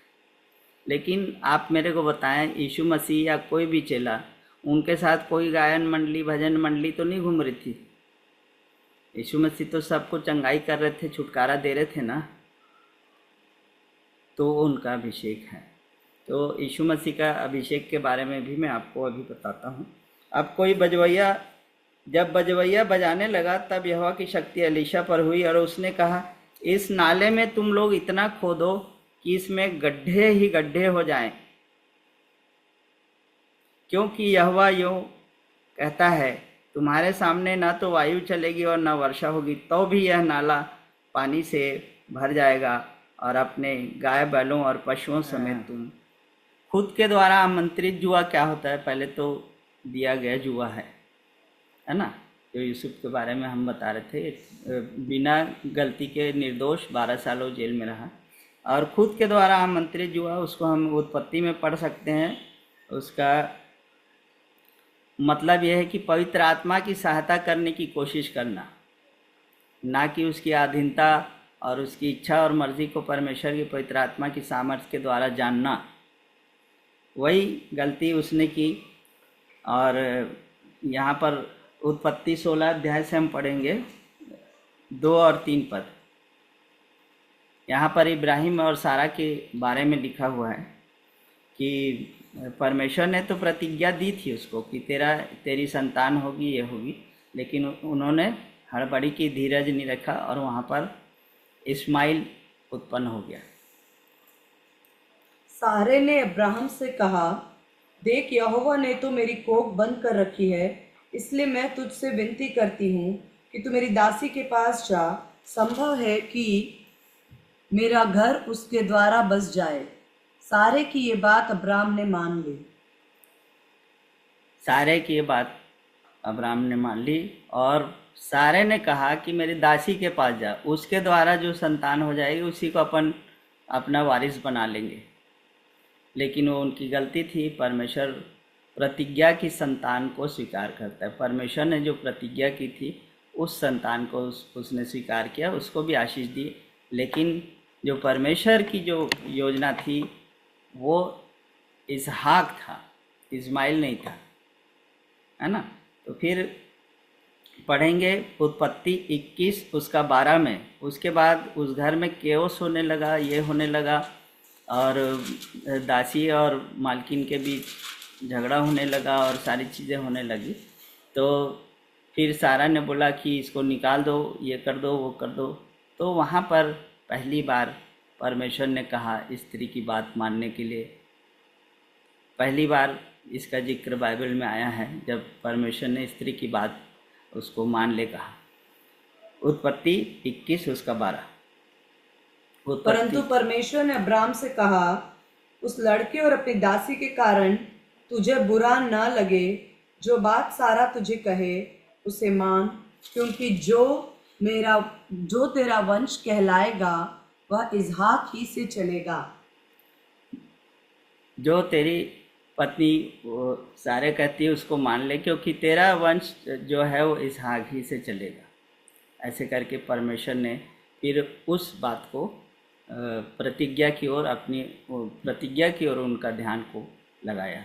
लेकिन आप मेरे को बताएं, यीशु मसीह या कोई भी चेला, उनके साथ कोई गायन मंडली भजन मंडली तो नहीं घूम रही थी। यीशु मसीह तो सबको चंगाई कर रहे थे, छुटकारा दे रहे थे ना। तो उनका अभिषेक है। तो यीशु मसीह का अभिषेक के बारे में भी मैं आपको अभी बताता हूँ। अब कोई बजवैया जब बजवैया बजाने लगा तब यहोवा की शक्ति एलीशा पर हुई और उसने कहा, इस नाले में तुम लोग इतना खोदो कि इसमें गड्ढे ही गड्ढे हो जाएं, क्योंकि यहोवा यूँ कहता है, तुम्हारे सामने न तो वायु चलेगी और न वर्षा होगी, तो भी यह नाला पानी से भर जाएगा और अपने गाय बैलों और पशुओं समेत तुम। खुद के द्वारा आमंत्रित जुआ क्या होता है? पहले तो दिया गया जुआ है ना, जो यूसुफ के बारे में हम बता रहे थे। बिना गलती के निर्दोष 12 सालों जेल में रहा। और खुद के द्वारा आमंत्रित जुआ, उसको हम उत्पत्ति में पढ़ सकते हैं। उसका मतलब यह है कि पवित्र आत्मा की सहायता करने की कोशिश करना, ना कि उसकी अधीनता और उसकी इच्छा और मर्जी को परमेश्वर की पवित्र आत्मा की सामर्थ्य के द्वारा जानना। वही गलती उसने की। और यहाँ पर उत्पत्ति 16 अध्याय से हम पढ़ेंगे 2 और 3 पद। यहाँ पर इब्राहिम और सारा के बारे में लिखा हुआ है कि परमेश्वर ने तो प्रतिज्ञा दी थी उसको कि तेरी संतान होगी, ये होगी, लेकिन उन्होंने हड़बड़ी की, धीरज नहीं रखा और वहाँ पर इस्माइल उत्पन्न हो गया। सारे ने अब्राहम से कहा, देख यहोवा ने तो मेरी कोख बंद कर रखी है, इसलिए मैं तुझसे विनती करती हूँ कि तू मेरी दासी के पास जा। संभव है कि मेरा घर उसके द्वारा बस जाए। सारे की ये बात अब्राम ने मान ली। सारे की ये बात अब्राम ने मान ली और सारे ने कहा कि मेरी दासी के पास जा, उसके द्वारा जो संतान हो जाएगी उसी को अपना वारिस बना लेंगे। लेकिन वो उनकी गलती थी। परमेश्वर प्रतिज्ञा की संतान को स्वीकार करता है। परमेश्वर ने जो प्रतिज्ञा की थी उस संतान को उसने स्वीकार किया, उसको भी आशीष दी। लेकिन जो परमेश्वर की जो योजना थी वो इसहाक था, इस्माइल नहीं था, है ना। तो फिर पढ़ेंगे उत्पत्ति 21 उसका 12 में। उसके बाद उस घर में केओस होने लगा, ये होने लगा और दासी और मालकिन के बीच झगड़ा होने लगा और सारी चीज़ें होने लगी। तो फिर सारा ने बोला कि इसको निकाल दो, ये कर दो, वो कर दो। तो वहाँ पर पहली बार परमेश्वर ने कहा स्त्री की बात मानने के लिए। पहली बार इसका जिक्र बाइबल में आया है जब परमेश्वर ने स्त्री की बात उसको मान ले कहा। उत्पत्ति 21 उसका 12। परंतु परमेश्वर ने अब्राम से कहा, उस लड़के और अपनी दासी के कारण तुझे बुरा न लगे, जो बात सारा तुझे कहे उसे मान, क्योंकि जो तेरा वंश कहलाएगा वह इसहाक ही से चलेगा। जो तेरी पत्नी वो सारे कहती है उसको मान ले, क्योंकि तेरा वंश जो है वो इसहाक ही से चलेगा। ऐसे करके परमेश्वर ने फिर उस बात को प्रतिज्ञा की ओर उनका ध्यान को लगाया।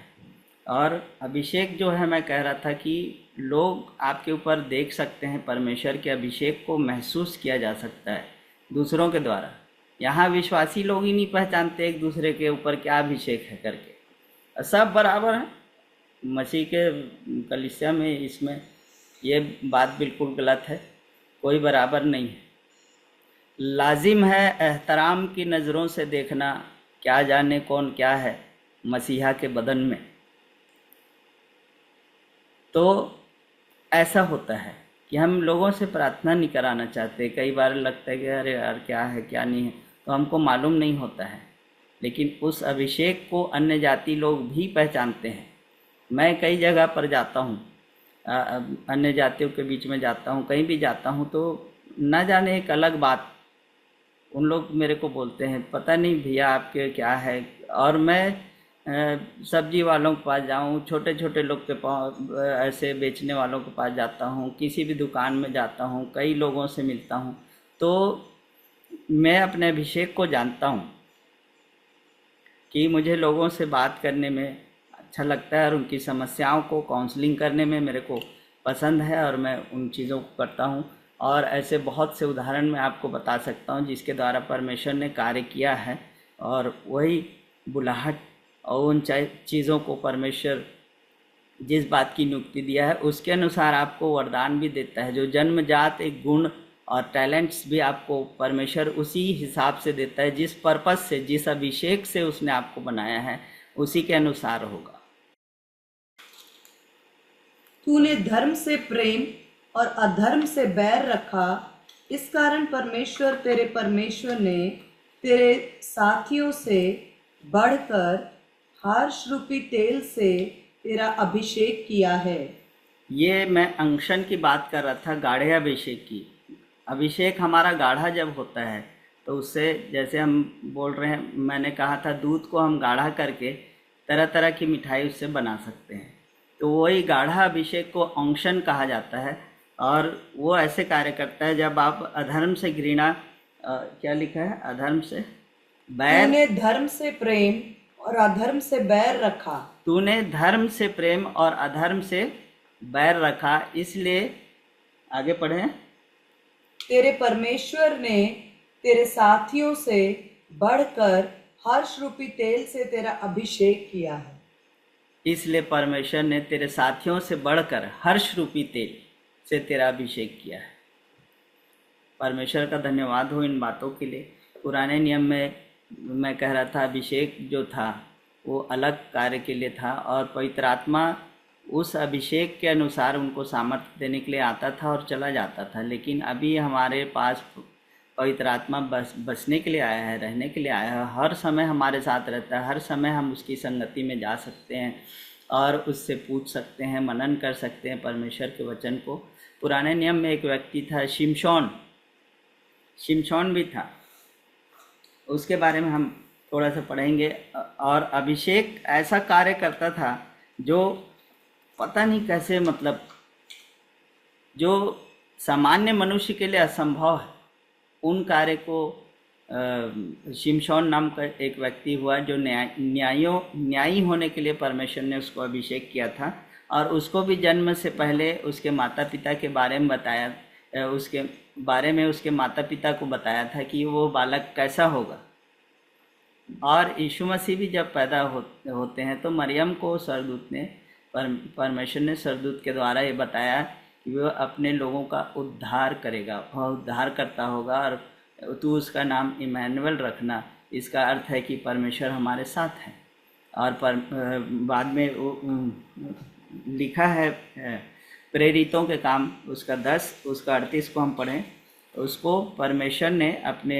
और अभिषेक जो है, मैं कह रहा था कि लोग आपके ऊपर देख सकते हैं, परमेश्वर के अभिषेक को महसूस किया जा सकता है दूसरों के द्वारा। यहाँ विश्वासी लोग ही नहीं पहचानते एक दूसरे के ऊपर क्या अभिषेक है करके। सब बराबर हैं मसीह के कलीसिया में। इसमें ये बात बिल्कुल गलत है, कोई बराबर नहीं है। लाजिम है एहतराम की नज़रों से देखना, क्या जाने कौन क्या है मसीहा के बदन में। तो ऐसा होता है कि हम लोगों से प्रार्थना नहीं कराना चाहते। कई बार लगता है कि अरे यार क्या है क्या नहीं है, तो हमको मालूम नहीं होता है, लेकिन उस अभिषेक को अन्य जाति लोग भी पहचानते हैं। मैं कई जगह पर जाता हूँ, अन्य जातियों के बीच में जाता हूँ, कहीं भी जाता हूँ, तो ना जाने एक अलग बात उन लोग मेरे को बोलते हैं, पता नहीं भैया आपके क्या है। और मैं सब्जी वालों के पास जाऊँ, छोटे छोटे लोग के पास, ऐसे बेचने वालों के पास जाता हूँ, किसी भी दुकान में जाता हूँ, कई लोगों से मिलता हूँ, तो मैं अपने अभिषेक को जानता हूँ कि मुझे लोगों से बात करने में अच्छा लगता है और उनकी समस्याओं को काउंसलिंग करने में मेरे को पसंद है, और मैं उन चीज़ों को करता हूँ। और ऐसे बहुत से उदाहरण मैं आपको बता सकता हूँ जिसके द्वारा परमेश्वर ने कार्य किया है, और वही बुलाहट और उन चीज़ों को परमेश्वर जिस बात की नियुक्ति दिया है उसके अनुसार आपको वरदान भी देता है। जो जन्मजात एक गुण और टैलेंट्स भी आपको परमेश्वर उसी हिसाब से देता है, जिस पर्पस से, जिस अभिषेक से उसने आपको बनाया है, उसी के अनुसार होगा। तूने धर्म से प्रेम और अधर्म से बैर रखा, इस कारण परमेश्वर ने तेरे साथियों से बढ़कर हर्ष रूपी तेल से तेरा अभिषेक किया है। ये मैं अंशन की बात कर रहा था, गाढ़े अभिषेक की। अभिषेक हमारा गाढ़ा जब होता है तो उससे, जैसे हम बोल रहे हैं, मैंने कहा था दूध को हम गाढ़ा करके तरह तरह की मिठाई उससे बना सकते हैं, तो वही गाढ़ा अभिषेक को अंशन कहा जाता है। और वो ऐसे कार्य करता है जब आप अधर्म से घृणा, क्या लिखा है, अधर्म से बैर, तूने धर्म से प्रेम और अधर्म से बैर रखा। तूने धर्म से प्रेम और अधर्म से बैर रखा, इसलिए आगे पढ़ें। तेरे परमेश्वर ने तेरे साथियों से बढ़कर हर्ष रूपी तेल से तेरा अभिषेक किया है। इसलिए परमेश्वर ने तेरे साथियों से बढ़कर हर्ष रूपी तेल से तेरा अभिषेक किया है। परमेश्वर का धन्यवाद हो इन बातों के लिए। पुराने नियम में मैं कह रहा था अभिषेक जो था वो अलग कार्य के लिए था, और पवित्र आत्मा उस अभिषेक के अनुसार उनको सामर्थ्य देने के लिए आता था और चला जाता था। लेकिन अभी हमारे पास पवित्र आत्मा बसने के लिए आया है, रहने के लिए आया है, हर समय हमारे साथ रहता है, हर समय हम उसकी संगति में जा सकते हैं और उससे पूछ सकते हैं, मनन कर सकते हैं परमेश्वर के वचन को। पुराने नियम में एक व्यक्ति था शिमशोन भी था, उसके बारे में हम थोड़ा सा पढ़ेंगे। और अभिषेक ऐसा कार्य करता था जो पता नहीं कैसे, मतलब जो सामान्य मनुष्य के लिए असंभव है, उन कार्य को शिमशोन नाम का एक व्यक्ति हुआ जो न्यायी होने के लिए परमेश्वर ने उसको अभिषेक किया था, और उसको भी जन्म से पहले उसके माता पिता के बारे में बताया, उसके बारे में उसके माता पिता को बताया था कि वो बालक कैसा होगा। और यीशु मसीह भी जब पैदा होते हैं तो मरियम को सरदूत ने, परमेश्वर ने सरदूत के द्वारा ये बताया कि वो अपने लोगों का उद्धार करेगा, वह उद्धार करता होगा, और तू उसका नाम इमैनुअल रखना। इसका अर्थ है कि परमेश्वर हमारे साथ है। और बाद में लिखा है प्रेरितों के काम उसका 10 उसका 38 को हम पढ़ें, उसको परमेश्वर ने अपने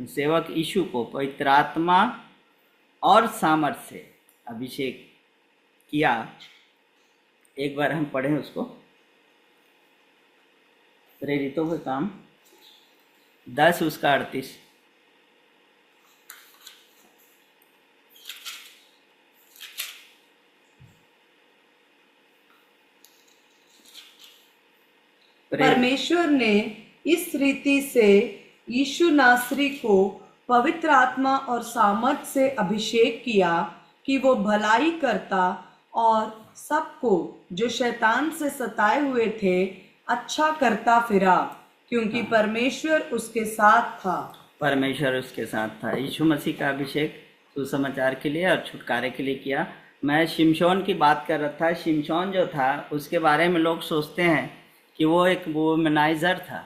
सेवक यीशु को पवित्र आत्मा और सामर्थ्य से अभिषेक किया। एक बार हम पढ़ें उसको, प्रेरितों के काम 10 उसका 38। परमेश्वर ने इस रीति से यीशु नासरी को पवित्र आत्मा और सामर्थ से अभिषेक किया कि वो भलाई करता और सबको जो शैतान से सताए हुए थे अच्छा करता फिरा, क्योंकि परमेश्वर उसके साथ था। परमेश्वर उसके साथ था। यीशु मसीह का अभिषेक सुसमाचार के लिए और छुटकारे के लिए किया। मैं शिमशोन की बात कर रहा था। शिमशोन जो था उसके बारे में लोग सोचते हैं कि वो एक वुमेनाइज़र था,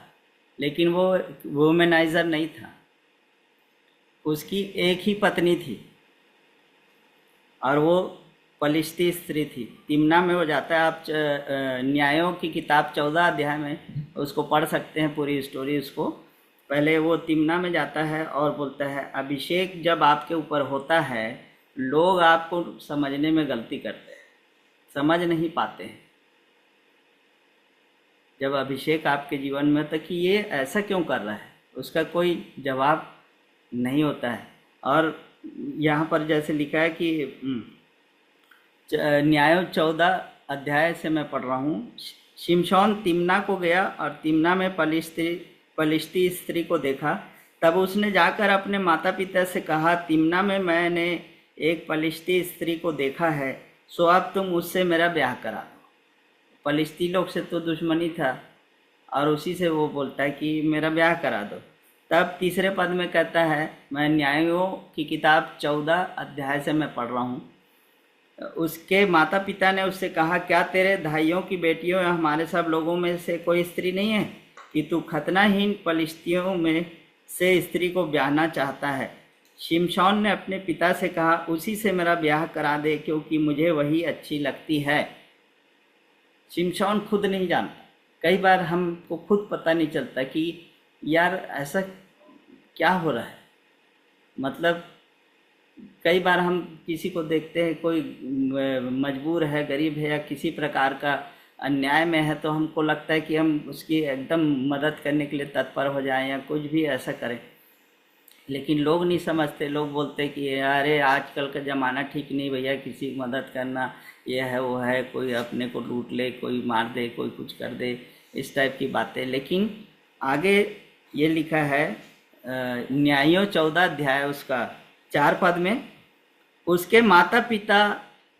लेकिन वो वुमेनाइज़र नहीं था। उसकी एक ही पत्नी थी और वो पलिश्ती स्त्री थी। तिम्ना में हो जाता है, आप न्यायों की किताब 14 अध्याय में उसको पढ़ सकते हैं, पूरी स्टोरी उसको। पहले वो तिम्ना में जाता है और बोलता है अभिषेक जब आपके ऊपर होता है लोग आपको समझने में गलती करते हैं, समझ नहीं पाते हैं। जब अभिषेक आपके जीवन में तो कि ये ऐसा क्यों कर रहा है, उसका कोई जवाब नहीं होता है। और यहाँ पर जैसे लिखा है कि न्याय 14 अध्याय से मैं पढ़ रहा हूँ। शिमशोन तिम्ना को गया और तिम्ना में पलिश्ती स्त्री को देखा। तब उसने जाकर अपने माता पिता से कहा, तिम्ना में मैंने एक पलिश्ती स्त्री को देखा है, सो अब तुम उससे मेरा ब्याह करा दो। पलिश्ती लोग से तो दुश्मनी था और उसी से वो बोलता है कि मेरा ब्याह करा दो। तब तीसरे पद में कहता है, मैं न्यायों की किताब 14 अध्याय से मैं पढ़ रहा हूँ। उसके माता पिता ने उससे कहा, क्या तेरे भाइयों की बेटियों या हमारे सब लोगों में से कोई स्त्री नहीं है कि तू खतनाहीन पलिश्तियों में से स्त्री को ब्याहना चाहता है? शिमशोन ने अपने पिता से कहा, उसी से मेरा ब्याह करा दे, क्योंकि मुझे वही अच्छी लगती है। शिमशोन खुद नहीं जानता, कई बार हमको खुद पता नहीं चलता कि यार ऐसा क्या हो रहा है। मतलब कई बार हम किसी को देखते हैं, कोई मजबूर है, गरीब है या किसी प्रकार का अन्याय में है, तो हमको लगता है कि हम उसकी एकदम मदद करने के लिए तत्पर हो जाएं या कुछ भी ऐसा करें। लेकिन लोग नहीं समझते, लोग बोलते कि अरे आजकल का ज़माना ठीक नहीं भैया, किसी की मदद करना ये है वो है, कोई अपने को लूट ले, कोई मार दे, कोई कुछ कर दे, इस टाइप की बातें। लेकिन आगे ये लिखा है न्यायों 14 अध्याय उसका 4 पद में, उसके माता पिता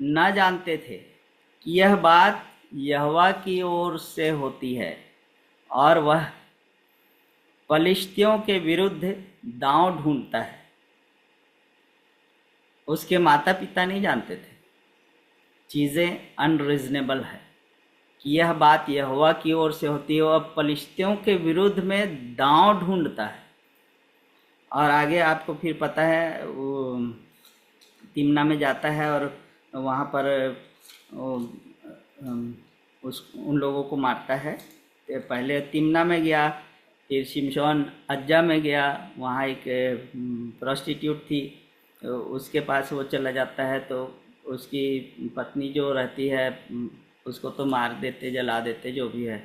न जानते थे कि यह बात यहोवा की ओर से होती है और वह पलिश्तियों के विरुद्ध दांव ढूंढता है। उसके माता पिता नहीं जानते थे, चीज़ें अनरीजनेबल है कि यह बात यहोवा की ओर से होती है, वह पलिश्तियों के विरुद्ध में दांव ढूंढता है। और आगे आपको फिर पता है वो तिम्ना में जाता है और वहाँ पर उन लोगों को मारता है। पहले तिम्ना में गया, फिर शिमशोन अज्जा में गया, वहाँ एक प्रोस्टिट्यूट थी, उसके पास वो चला जाता है, तो उसकी पत्नी जो रहती है उसको तो मार देते, जला देते, जो भी है।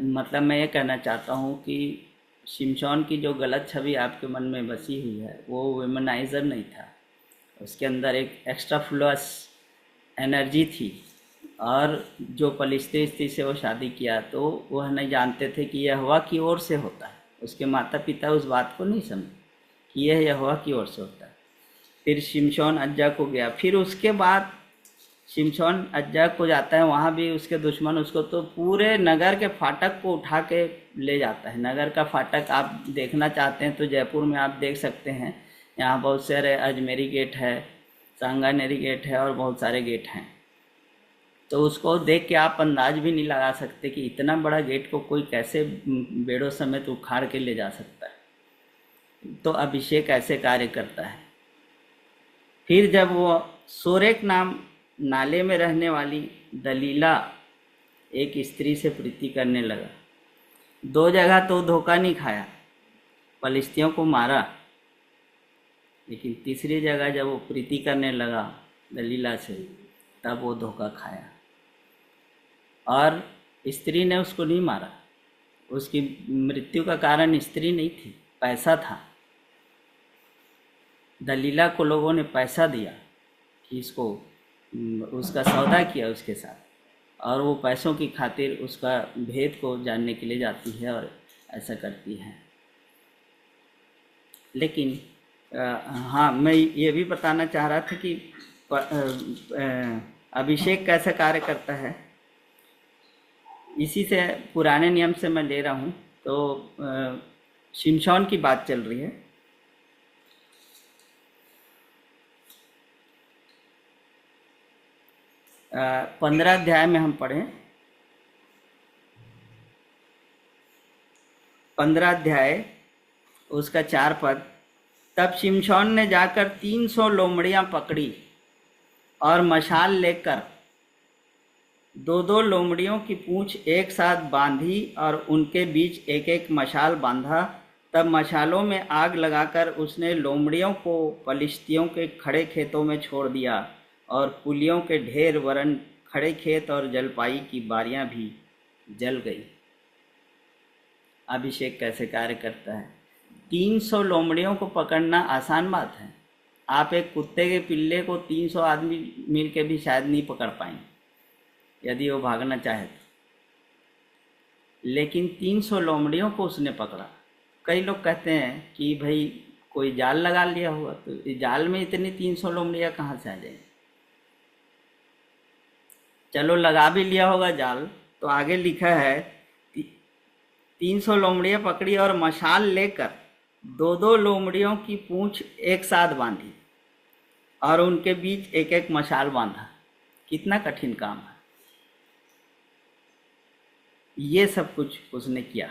मतलब मैं ये कहना चाहता हूँ कि शिमशोन की जो गलत छवि आपके मन में बसी हुई है वो वुमेनाइज़र नहीं था, उसके अंदर एक एक्स्ट्रा फ्लस एनर्जी थी। और जो पलिश्ती स्त्री से वो शादी किया तो वह नहीं जानते थे कि यह यहोवा की ओर से होता है। उसके माता पिता उस बात को नहीं समझे कि यह यहोवा की ओर से होता है। फिर शिमशोन अज्जा को गया, फिर उसके बाद शिमशोन अज्जा को जाता है, वहाँ भी उसके दुश्मन उसको तो पूरे नगर के फाटक को उठा के ले जाता है। नगर का फाटक आप देखना चाहते हैं तो जयपुर में आप देख सकते हैं, यहाँ बहुत सारे अजमेरी गेट है, सांगानेरी गेट है और बहुत सारे गेट हैं। तो उसको देख के आप अंदाज भी नहीं लगा सकते कि इतना बड़ा गेट को कोई कैसे बेड़ों समेत उखाड़ के ले जा सकता है। तो अभिषेक ऐसे कार्य करता है। फिर जब वो सोरेक नाम नाले में रहने वाली दलीला एक स्त्री से प्रीति करने लगा, 2 जगह तो धोखा नहीं खाया, पलिश्तियों को मारा, लेकिन तीसरी जगह जब वो प्रीति करने लगा दलीला से, तब वो धोखा खाया। और स्त्री ने उसको नहीं मारा, उसकी मृत्यु का कारण स्त्री नहीं थी, पैसा था। दलीला को लोगों ने पैसा दिया कि इसको, उसका सौदा किया उसके साथ, और वो पैसों की खातिर उसका भेद को जानने के लिए जाती है और ऐसा करती है। लेकिन हाँ, मैं ये भी बताना चाह रहा था कि अभिषेक कैसा कार्य करता है, इसी से पुराने नियम से मैं ले रहा हूँ। तो शिमशोन की बात चल रही है। 15 अध्याय में हम पढ़ें, 15 अध्याय उसका 4 पद, तब शिमशोन ने जाकर 300 लोमड़ियां पकड़ी और मशाल लेकर दो दो लोमड़ियों की पूंछ एक साथ बांधी और उनके बीच एक एक मशाल बांधा। तब मशालों में आग लगाकर उसने लोमड़ियों को पलिश्तियों के खड़े खेतों में छोड़ दिया और पुलियों के ढेर वरन खड़े खेत और जलपाई की बारियां भी जल गई। अभिषेक कैसे कार्य करता है? 300 लोमड़ियों को पकड़ना आसान बात है। आप एक कुत्ते के पिल्ले को 300 आदमी मिल के भी शायद नहीं पकड़ पाएंगे यदि वो भागना चाहे तो, लेकिन 300 लोमड़ियों को उसने पकड़ा। कई लोग कहते हैं कि भाई कोई जाल लगा लिया हुआ, तो इस जाल में इतनी 300 लोमड़ियाँ कहाँ से आ जाएंगी? चलो लगा भी लिया होगा जाल, तो आगे लिखा है 300 लोमड़ियाँ पकड़ी और मशाल लेकर दो दो लोमड़ियों की पूंछ एक साथ बांधी और उनके बीच एक एक मशाल बांधा। कितना कठिन काम है। ये सब कुछ उसने किया।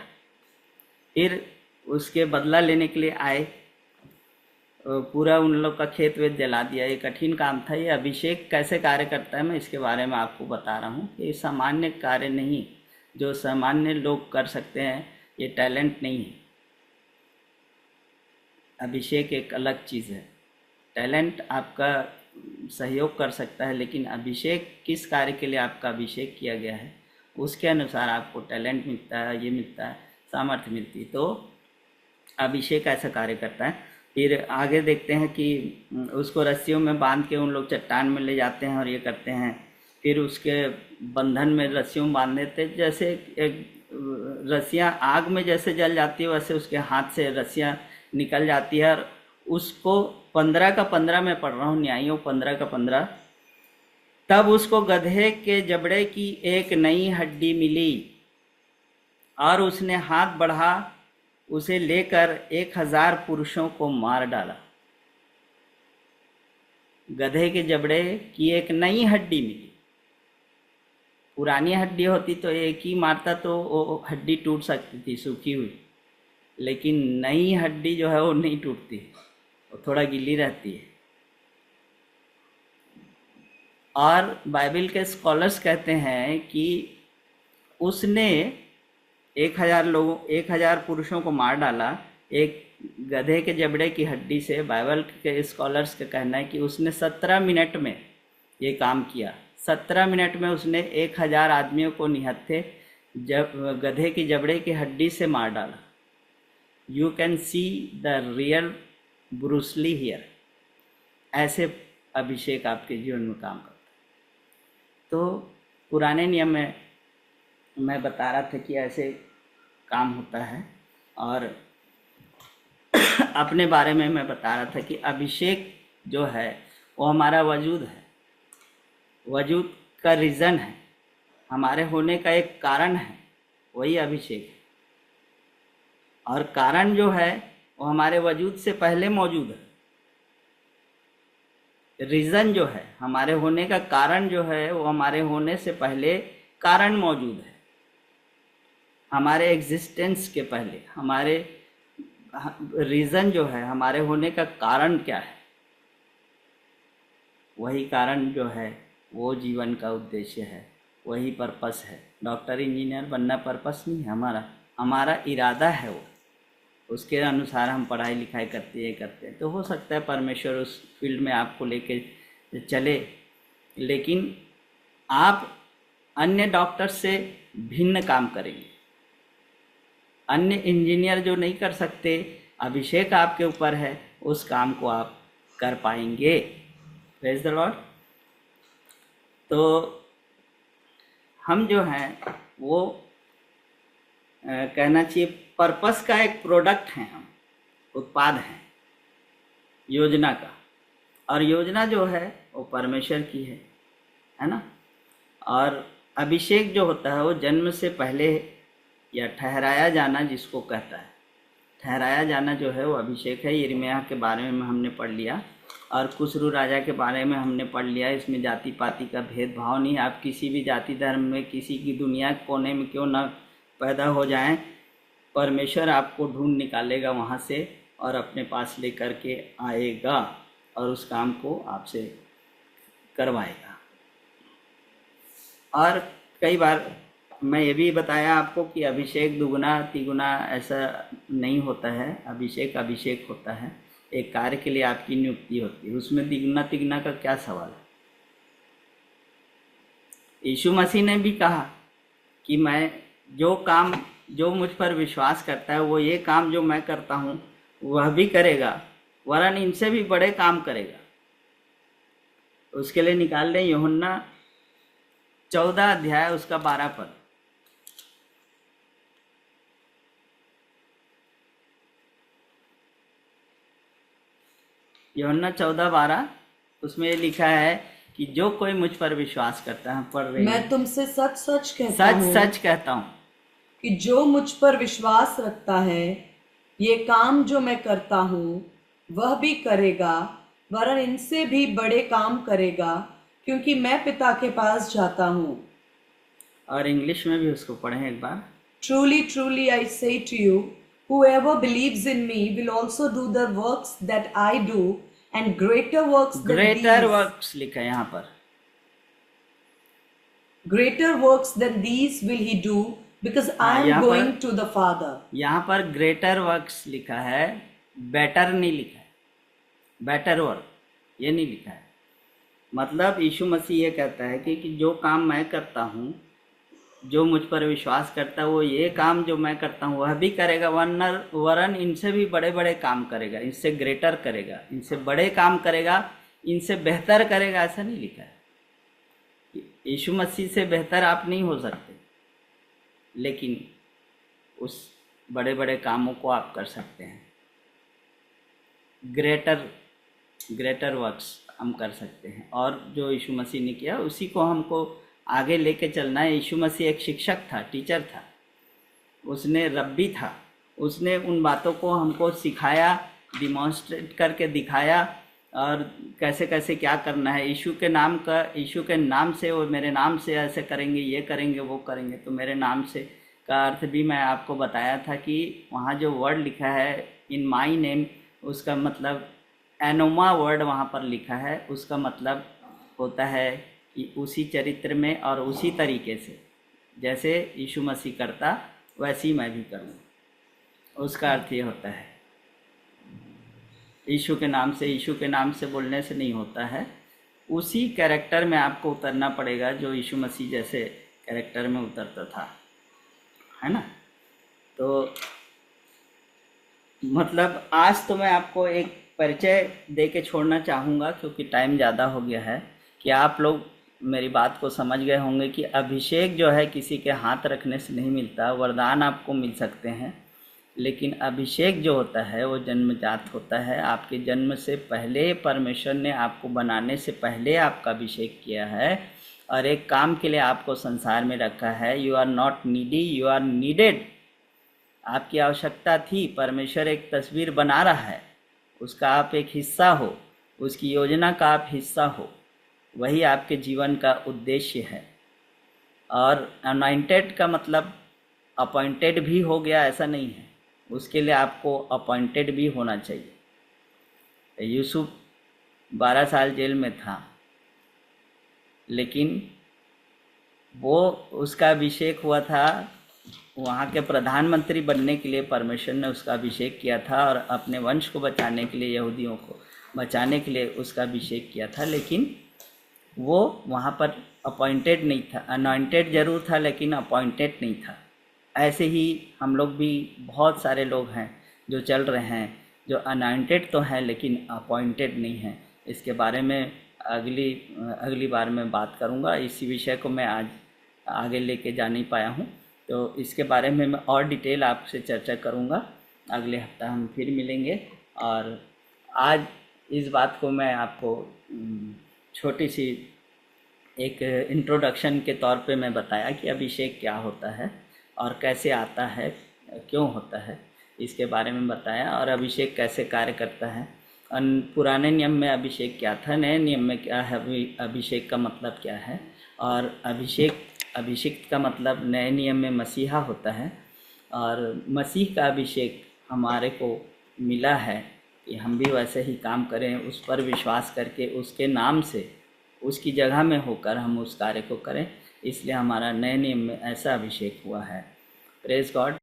फिर उसके बदला लेने के लिए आए, पूरा उन लोग का खेत वेत जला दिया। ये कठिन काम था। ये अभिषेक कैसे कार्य करता है मैं इसके बारे में आपको बता रहा हूँ। ये सामान्य कार्य नहीं, जो सामान्य लोग कर सकते हैं, ये टैलेंट नहीं है। अभिषेक एक अलग चीज़ है। टैलेंट आपका सहयोग कर सकता है, लेकिन अभिषेक किस कार्य के लिए आपका अभिषेक किया गया है उसके अनुसार आपको टैलेंट मिलता है, ये मिलता है, सामर्थ्य मिलती है। तो अभिषेक ऐसा कार्य करता है। फिर आगे देखते हैं कि उसको रस्सियों में बांध के उन लोग चट्टान में ले जाते हैं और ये करते हैं। फिर उसके बंधन में रस्सियों में बांध देते, जैसे एक रस्सियाँ आग में जैसे जल जाती है वैसे उसके हाथ से रस्सियाँ निकल जाती है। और उसको 15 का 15 मैं पढ़ रहा हूँ, न्यायियों 15 का 15। तब उसको गधे के जबड़े की एक नई हड्डी मिली और उसने हाथ बढ़ा, उसे लेकर 1000 पुरुषों को मार डाला। गधे के जबड़े की एक नई हड्डी मिली। पुरानी हड्डी होती तो एक ही मारता तो वो हड्डी टूट सकती थी सूखी हुई, लेकिन नई हड्डी जो है वो नहीं टूटती, वो थोड़ा गीली रहती है। और बाइबल के स्कॉलर्स कहते हैं कि उसने 1000 पुरुषों को मार डाला एक गधे के जबड़े की हड्डी से। बाइबल के स्कॉलर्स का कहना है कि उसने 17 मिनट में ये काम किया। 17 मिनट में उसने 1000 आदमियों को निहत्थे गधे की जबड़े की हड्डी से मार डाला। You can see the real Bruce Lee here. ऐसे अभिषेक आपके जीवन में काम करता है। तो पुराने नियम में मैं बता रहा था कि ऐसे काम होता है, और अपने बारे में मैं बता रहा था कि अभिषेक जो है वो हमारा वजूद है, वजूद का रीज़न है, हमारे होने का एक कारण है, वही अभिषेक है। और कारण जो है वो हमारे वजूद से पहले मौजूद है। रीज़न जो है, हमारे होने का कारण जो है वो हमारे होने से पहले कारण मौजूद है। हमारे एग्जिस्टेंस के पहले हमारे रीज़न जो है, हमारे होने का कारण क्या है, वही कारण जो है वो जीवन का उद्देश्य है, वही पर्पस है। डॉक्टर इंजीनियर बनना पर्पस नहीं है हमारा इरादा है वो, उसके अनुसार हम पढ़ाई लिखाई करते हैं। तो हो सकता है परमेश्वर उस फील्ड में आपको लेके चले, लेकिन आप अन्य डॉक्टर से भिन्न काम करेंगे। अन्य इंजीनियर जो नहीं कर सकते, अभिषेक आपके ऊपर है, उस काम को आप कर पाएंगे। Praise the Lord. तो हम जो हैं वो कहना चाहिए पर्पस का एक प्रोडक्ट हैं, हम उत्पाद हैं योजना का। और योजना जो है वो परमेश्वर की है ना। और अभिषेक जो होता है वो जन्म से पहले या ठहराया जाना जिसको कहता है, ठहराया जाना जो है वो अभिषेक है। यिर्मयाह के बारे में हमने पढ़ लिया और कुसरू राजा के बारे में हमने पढ़ लिया। इसमें जाति पाति का भेदभाव नहीं। आप किसी भी जाति धर्म में, किसी की दुनिया कोने में क्यों ना पैदा हो जाएं, परमेश्वर आपको ढूंढ निकालेगा वहाँ से और अपने पास लेकर के आएगा और उस काम को आपसे करवाएगा। और कई बार मैं ये भी बताया आपको कि अभिषेक दुगुना तिगुना ऐसा नहीं होता है। अभिषेक अभिषेक होता है, एक कार्य के लिए आपकी नियुक्ति होती है, उसमें द्विगुना तिगुना का क्या सवाल है। यीशु मसीह ने भी कहा कि मैं जो मुझ पर विश्वास करता है वो ये काम जो मैं करता हूँ वह भी करेगा, वरन इनसे भी बड़े काम करेगा। उसके लिए निकाल लें यूहन्ना 14 अध्याय उसका 12 पद। यूहन्ना 14:12 उसमें ये लिखा है कि जो कोई मुझ पर विश्वास करता है, पढ़ रही मैं तुमसे सच सच कहता सच हूँ सच कहता हूँ कि जो मुझ पर विश्वास रखता है ये काम जो मैं करता हूँ वह भी करेगा, वरन इनसे भी बड़े काम करेगा, क्योंकि मैं पिता के पास जाता हूँ। और इंग्लिश में भी उसको पढ़ें एक बार। Truly, truly, I say to you, whoever believes in me will also do the works that I do, and greater works than greater these. Works लिखा है यहाँ पर। Greater works than these will he do, because I am यहाँ going पर to the Father. यहाँ पर ग्रेटर वर्क्स लिखा है, बेटर नहीं लिखा है। बेटर वर्क ये नहीं लिखा है। मतलब यीशु मसीह ये कहता है कि जो काम मैं करता हूँ, जो मुझ पर विश्वास करता है वो ये काम जो मैं करता हूँ वह भी करेगा, वरन इनसे भी बड़े बड़े काम करेगा, इनसे ग्रेटर करेगा, इनसे बड़े काम करेगा, इनसे बेहतर करेगा, ऐसा नहीं लिखा है। यीशु मसीह से बेहतर आप नहीं हो सकते, लेकिन उस बड़े बड़े कामों को आप कर सकते हैं। ग्रेटर वर्क्स हम कर सकते हैं, और जो यीशु मसीह ने किया उसी को हमको आगे लेके चलना है। यीशु मसीह एक शिक्षक था, टीचर था, उसने रब्बी था, उसने उन बातों को हमको सिखाया, डिमॉन्स्ट्रेट करके दिखाया, और कैसे कैसे क्या करना है। यीशु के नाम से वो मेरे नाम से ऐसे करेंगे, ये करेंगे, वो करेंगे। तो मेरे नाम से का अर्थ भी मैं आपको बताया था कि वहाँ जो वर्ड लिखा है इन माई नेम, उसका मतलब एनोमा वर्ड वहाँ पर लिखा है, उसका मतलब होता है कि उसी चरित्र में और उसी तरीके से जैसे यीशु मसीह करता वैसे ही मैं भी करूँ। उसका अर्थ ये होता है यीशु के नाम से बोलने से नहीं होता है, उसी कैरेक्टर में आपको उतरना पड़ेगा जो यीशु मसीह जैसे कैरेक्टर में उतरता था, है ना। तो मतलब आज तो मैं आपको एक परिचय दे के छोड़ना चाहूँगा, क्योंकि टाइम ज़्यादा हो गया है, कि आप लोग मेरी बात को समझ गए होंगे कि अभिषेक जो है किसी के हाथ रखने से नहीं मिलता। वरदान आपको मिल सकते हैं, लेकिन अभिषेक जो होता है वो जन्मजात होता है। आपके जन्म से पहले परमेश्वर ने आपको बनाने से पहले आपका अभिषेक किया है, और एक काम के लिए आपको संसार में रखा है। You are not needy, you are needed. आपकी आवश्यकता थी, परमेश्वर एक तस्वीर बना रहा है, उसका आप एक हिस्सा हो, उसकी योजना का आप हिस्सा हो, वही आपके जीवन का उद्देश्य है। और अनॉइंटेड का मतलब अपॉइंटेड भी हो गया ऐसा नहीं है, उसके लिए आपको अपॉइंटेड भी होना चाहिए। यूसुफ 12 साल जेल में था, लेकिन वो उसका अभिषेक हुआ था वहाँ के प्रधानमंत्री बनने के लिए। परमेश्वर ने उसका अभिषेक किया था और अपने वंश को बचाने के लिए, यहूदियों को बचाने के लिए उसका अभिषेक किया था, लेकिन वो वहाँ पर अपॉइंटेड नहीं था। अनॉइंटेड ज़रूर था लेकिन अपॉइंटेड नहीं था। ऐसे ही हम लोग भी बहुत सारे लोग हैं जो चल रहे हैं, जो अनॉइंटेड तो हैं लेकिन अपॉइंटेड नहीं हैं। इसके बारे में अगली बार मैं बात करूँगा। इसी विषय को मैं आज आगे लेके जा नहीं पाया हूँ, तो इसके बारे में मैं और डिटेल आपसे चर्चा करूँगा। अगले हफ्ता हम फिर मिलेंगे। और आज इस बात को मैं आपको छोटी सी एक इंट्रोडक्शन के तौर पे मैं बताया कि अभिषेक क्या होता है और कैसे आता है, क्यों होता है, इसके बारे में बताया, और अभिषेक कैसे कार्य करता है। पुराने नियम में अभिषेक क्या था, नए नियम में क्या है, अभिषेक का मतलब क्या है, और अभिषिक्त का मतलब नए नियम में मसीहा होता है। और मसीह का अभिषेक हमारे को मिला है कि हम भी वैसे ही काम करें, उस पर विश्वास करके उसके नाम से उसकी जगह में होकर हम उस कार्य को करें। इसलिए हमारा नए नियम में ऐसा अभिषेक हुआ है। Praise God.